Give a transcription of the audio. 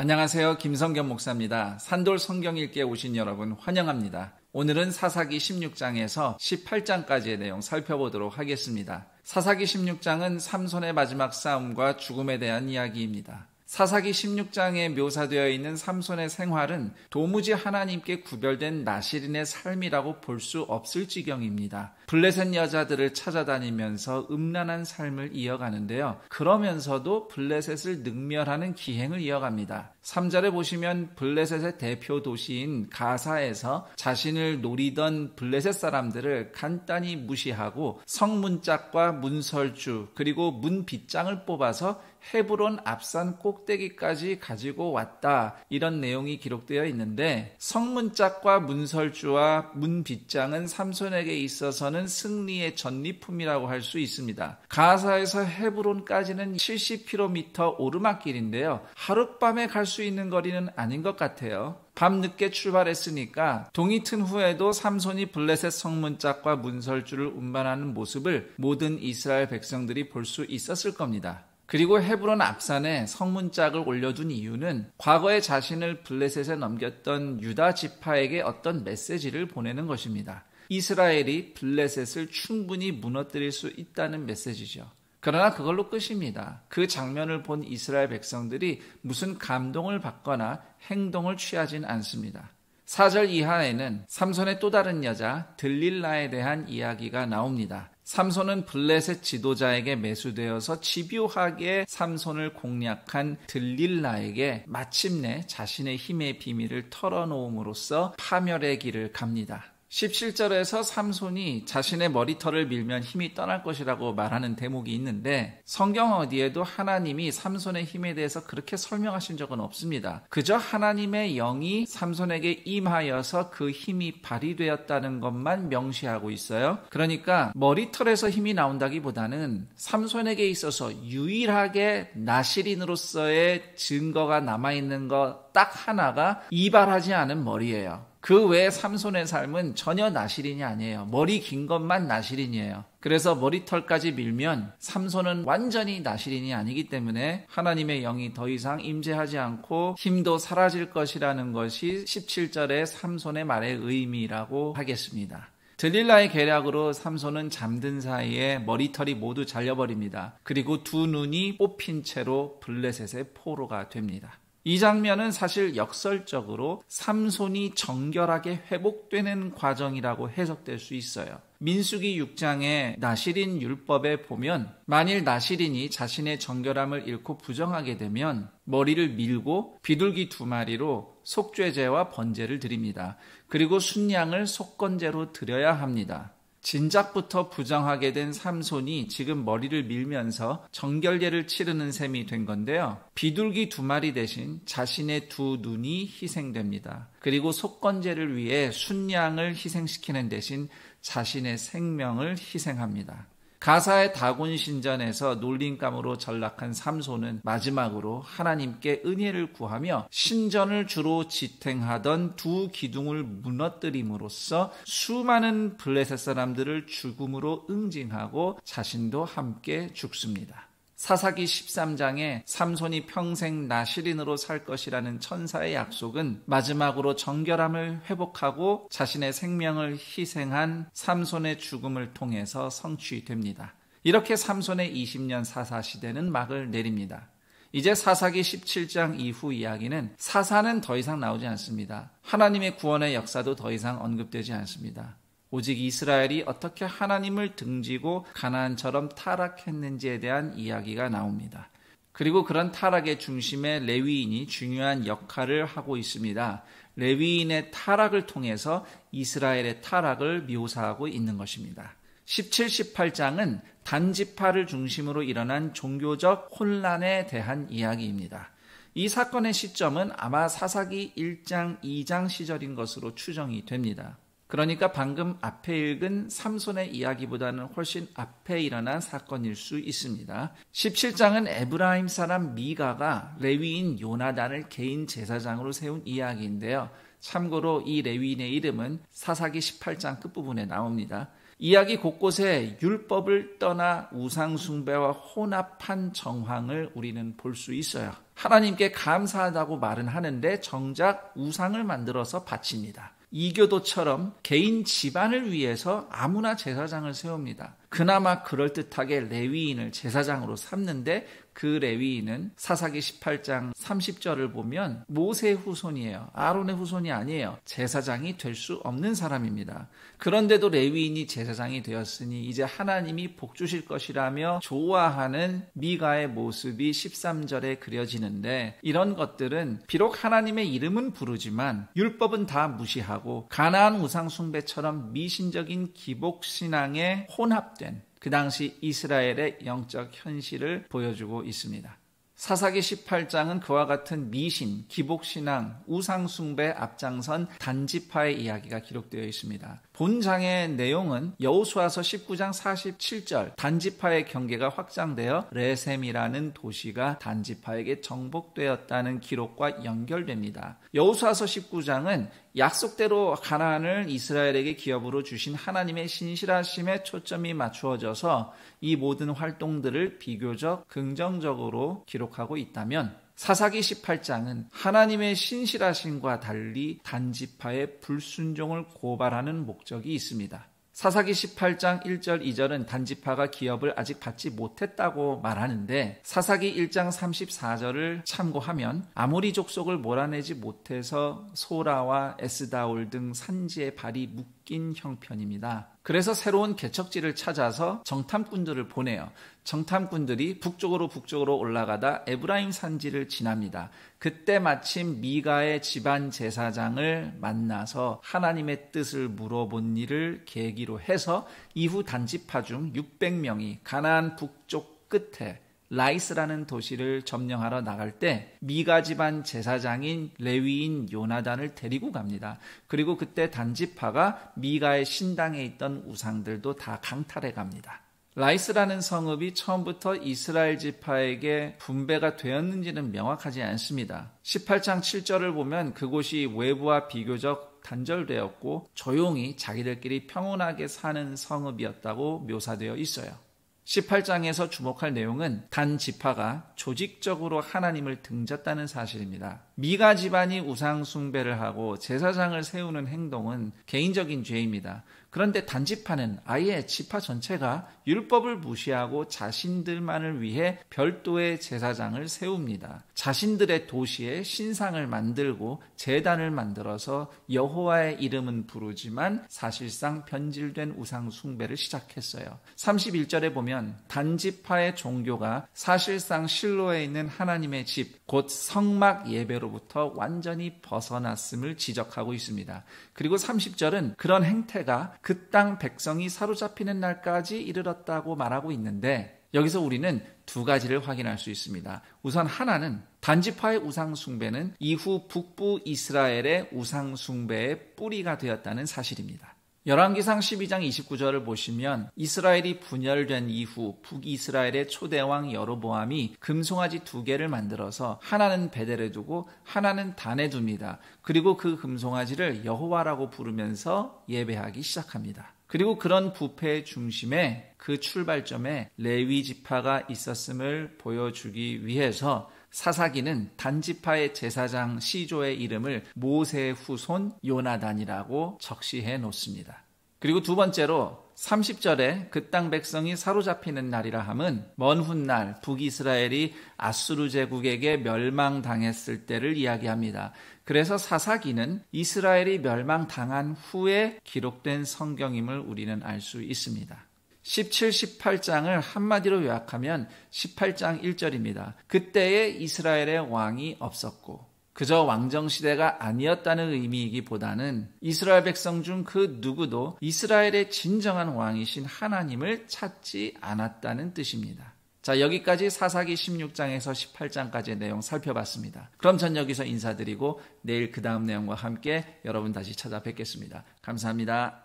안녕하세요. 김성겸 목사입니다. 산돌 성경 읽기에 오신 여러분 환영합니다. 오늘은 사사기 16장에서 18장까지의 내용 살펴보도록 하겠습니다. 사사기 16장은 삼손의 마지막 싸움과 죽음에 대한 이야기입니다. 사사기 16장에 묘사되어 있는 삼손의 생활은 도무지 하나님께 구별된 나실인의 삶이라고 볼 수 없을 지경입니다. 블레셋 여자들을 찾아다니면서 음란한 삶을 이어가는데요. 그러면서도 블레셋을 능멸하는 기행을 이어갑니다. 3절에 보시면 블레셋의 대표 도시인 가사에서 자신을 노리던 블레셋 사람들을 간단히 무시하고 성문짝과 문설주 그리고 문빗장을 뽑아서 헤브론 앞산 꼭대기까지 가지고 왔다, 이런 내용이 기록되어 있는데, 성문짝과 문설주와 문빗장은 삼손에게 있어서는 승리의 전리품이라고 할 수 있습니다. 가사에서 헤브론까지는 70km 오르막길인데요, 하룻밤에 갈 수 있는 거리는 아닌 것 같아요. 밤늦게 출발했으니까 동이 튼 후에도 삼손이 블레셋 성문짝과 문설주를 운반하는 모습을 모든 이스라엘 백성들이 볼 수 있었을 겁니다. 그리고 헤브론 앞산에 성문짝을 올려둔 이유는 과거에 자신을 블레셋에 넘겼던 유다 지파에게 어떤 메시지를 보내는 것입니다. 이스라엘이 블레셋을 충분히 무너뜨릴 수 있다는 메시지죠. 그러나 그걸로 끝입니다. 그 장면을 본 이스라엘 백성들이 무슨 감동을 받거나 행동을 취하진 않습니다. 4절 이하에는 삼손의 또 다른 여자 들릴라에 대한 이야기가 나옵니다. 삼손은 블레셋 지도자에게 매수되어서 집요하게 삼손을 공략한 들릴라에게 마침내 자신의 힘의 비밀을 털어놓음으로써 파멸의 길을 갑니다. 17절에서 삼손이 자신의 머리털을 밀면 힘이 떠날 것이라고 말하는 대목이 있는데, 성경 어디에도 하나님이 삼손의 힘에 대해서 그렇게 설명하신 적은 없습니다. 그저 하나님의 영이 삼손에게 임하여서 그 힘이 발휘되었다는 것만 명시하고 있어요. 그러니까 머리털에서 힘이 나온다기보다는 삼손에게 있어서 유일하게 나실인으로서의 증거가 남아있는 것 딱 하나가 이발하지 않은 머리예요. 그 외에 삼손의 삶은 전혀 나실인이 아니에요. 머리 긴 것만 나실인이에요. 그래서 머리털까지 밀면 삼손은 완전히 나실인이 아니기 때문에 하나님의 영이 더 이상 임재하지 않고 힘도 사라질 것이라는 것이 17절의 삼손의 말의 의미라고 하겠습니다. 들릴라의 계략으로 삼손은 잠든 사이에 머리털이 모두 잘려버립니다. 그리고 두 눈이 뽑힌 채로 블레셋의 포로가 됩니다. 이 장면은 사실 역설적으로 삼손이 정결하게 회복되는 과정이라고 해석될 수 있어요. 민수기 6장의 나실인 율법에 보면 만일 나실인이 자신의 정결함을 잃고 부정하게 되면 머리를 밀고 비둘기 2마리로 속죄제와 번제를 드립니다. 그리고 순양을 속건제로 드려야 합니다. 진작부터 부정하게 된 삼손이 지금 머리를 밀면서 정결제를 치르는 셈이 된 건데요. 비둘기 2마리 대신 자신의 2눈이 희생됩니다. 그리고 속건제를 위해 순양을 희생시키는 대신 자신의 생명을 희생합니다. 가사의 다곤 신전에서 놀림감으로 전락한 삼손은 마지막으로 하나님께 은혜를 구하며 신전을 주로 지탱하던 두 기둥을 무너뜨림으로써 수많은 블레셋 사람들을 죽음으로 응징하고 자신도 함께 죽습니다. 사사기 13장에 삼손이 평생 나실인으로 살 것이라는 천사의 약속은 마지막으로 정결함을 회복하고 자신의 생명을 희생한 삼손의 죽음을 통해서 성취됩니다. 이렇게 삼손의 20년 사사시대는 막을 내립니다. 이제 사사기 17장 이후 이야기는 사사는 더 이상 나오지 않습니다. 하나님의 구원의 역사도 더 이상 언급되지 않습니다. 오직 이스라엘이 어떻게 하나님을 등지고 가나안처럼 타락했는지에 대한 이야기가 나옵니다. 그리고 그런 타락의 중심에 레위인이 중요한 역할을 하고 있습니다. 레위인의 타락을 통해서 이스라엘의 타락을 묘사하고 있는 것입니다. 17, 18장은 단지파를 중심으로 일어난 종교적 혼란에 대한 이야기입니다. 이 사건의 시점은 아마 사사기 1장, 2장 시절인 것으로 추정이 됩니다. 그러니까 방금 앞에 읽은 삼손의 이야기보다는 훨씬 앞에 일어난 사건일 수 있습니다. 17장은 에브라임 사람 미가가 레위인 요나단을 개인 제사장으로 세운 이야기인데요. 참고로 이 레위인의 이름은 사사기 18장 끝부분에 나옵니다. 이야기 곳곳에 율법을 떠나 우상숭배와 혼합한 정황을 우리는 볼 수 있어요. 하나님께 감사하다고 말은 하는데 정작 우상을 만들어서 바칩니다. 이교도처럼 개인 집안을 위해서 아무나 제사장을 세웁니다. 그나마 그럴듯하게 레위인을 제사장으로 삼는데 그 레위인은 사사기 18장 30절을 보면 모세의 후손이에요. 아론의 후손이 아니에요. 제사장이 될 수 없는 사람입니다. 그런데도 레위인이 제사장이 되었으니 이제 하나님이 복 주실 것이라며 좋아하는 미가의 모습이 13절에 그려지는데, 이런 것들은 비록 하나님의 이름은 부르지만 율법은 다 무시하고 가나안 우상 숭배처럼 미신적인 기복신앙에 혼합된 그 당시 이스라엘의 영적 현실을 보여주고 있습니다. 사사기 18장은 그와 같은 미신, 기복신앙, 우상숭배 앞장선 단지파의 이야기가 기록되어 있습니다. 본장의 내용은 여호수아서 19장 47절 단지파의 경계가 확장되어 레셈이라는 도시가 단지파에게 정복되었다는 기록과 연결됩니다. 여호수아서 19장은 약속대로 가나안을 이스라엘에게 기업으로 주신 하나님의 신실하심에 초점이 맞추어져서 이 모든 활동들을 비교적 긍정적으로 기록하고 있다면, 사사기 18장은 하나님의 신실하심과 달리 단지파의 불순종을 고발하는 목적이 있습니다. 사사기 18장 1절 2절은 단지파가 기업을 아직 받지 못했다고 말하는데, 사사기 1장 34절을 참고하면 아모리 족속을 몰아내지 못해서 소라와 에스다올 등 산지에 발이 묶인 형편입니다. 그래서 새로운 개척지를 찾아서 정탐꾼들을 보내요. 정탐꾼들이 북쪽으로 올라가다 에브라임 산지를 지납니다. 그때 마침 미가의 집안 제사장을 만나서 하나님의 뜻을 물어본 일을 계기로 해서 이후 단지파 중 600명이 가나안 북쪽 끝에 라이스라는 도시를 점령하러 나갈 때 미가 집안 제사장인 레위인 요나단을 데리고 갑니다. 그리고 그때 단지파가 미가의 신당에 있던 우상들도 다 강탈해 갑니다. 라이스라는 성읍이 처음부터 이스라엘 지파에게 분배가 되었는지는 명확하지 않습니다. 18장 7절을 보면 그곳이 외부와 비교적 단절되었고 조용히 자기들끼리 평온하게 사는 성읍이었다고 묘사되어 있어요. 18장에서 주목할 내용은 단 지파가 조직적으로 하나님을 등졌다는 사실입니다. 미가 집안이 우상 숭배를 하고 제사장을 세우는 행동은 개인적인 죄입니다. 그런데 단지파는 아예 지파 전체가 율법을 무시하고 자신들만을 위해 별도의 제사장을 세웁니다. 자신들의 도시에 신상을 만들고 제단을 만들어서 여호와의 이름은 부르지만 사실상 변질된 우상 숭배를 시작했어요. 31절에 보면 단지파의 종교가 사실상 실로에 있는 하나님의 집, 곧 성막 예배로부터 완전히 벗어났음을 지적하고 있습니다. 그리고 30절은 그런 행태가 그 땅 백성이 사로잡히는 날까지 이르렀다고 말하고 있는데, 여기서 우리는 두 가지를 확인할 수 있습니다. 우선 하나는 단지파의 우상숭배는 이후 북부 이스라엘의 우상숭배의 뿌리가 되었다는 사실입니다. 열왕기상 12장 29절을 보시면 이스라엘이 분열된 이후 북이스라엘의 초대왕 여로보암이 금송아지 2개를 만들어서 하나는 베델에 두고 하나는 단에 둡니다. 그리고 그 금송아지를 여호와라고 부르면서 예배하기 시작합니다. 그리고 그런 부패의 중심에, 그 출발점에 레위 지파가 있었음을 보여주기 위해서 사사기는 단지파의 제사장 시조의 이름을 모세의 후손 요나단이라고 적시해 놓습니다. 그리고 두 번째로 30절에 그 땅 백성이 사로잡히는 날이라 함은 먼 훗날 북이스라엘이 아수르 제국에게 멸망당했을 때를 이야기합니다. 그래서 사사기는 이스라엘이 멸망당한 후에 기록된 성경임을 우리는 알 수 있습니다. 17, 18장을 한마디로 요약하면 18장 1절입니다. 그때에 이스라엘의 왕이 없었고 그저 왕정시대가 아니었다는 의미이기보다는 이스라엘 백성 중 그 누구도 이스라엘의 진정한 왕이신 하나님을 찾지 않았다는 뜻입니다. 자, 여기까지 사사기 16장에서 18장까지의 내용 살펴봤습니다. 그럼 전 여기서 인사드리고 내일 그 다음 내용과 함께 여러분 다시 찾아뵙겠습니다. 감사합니다.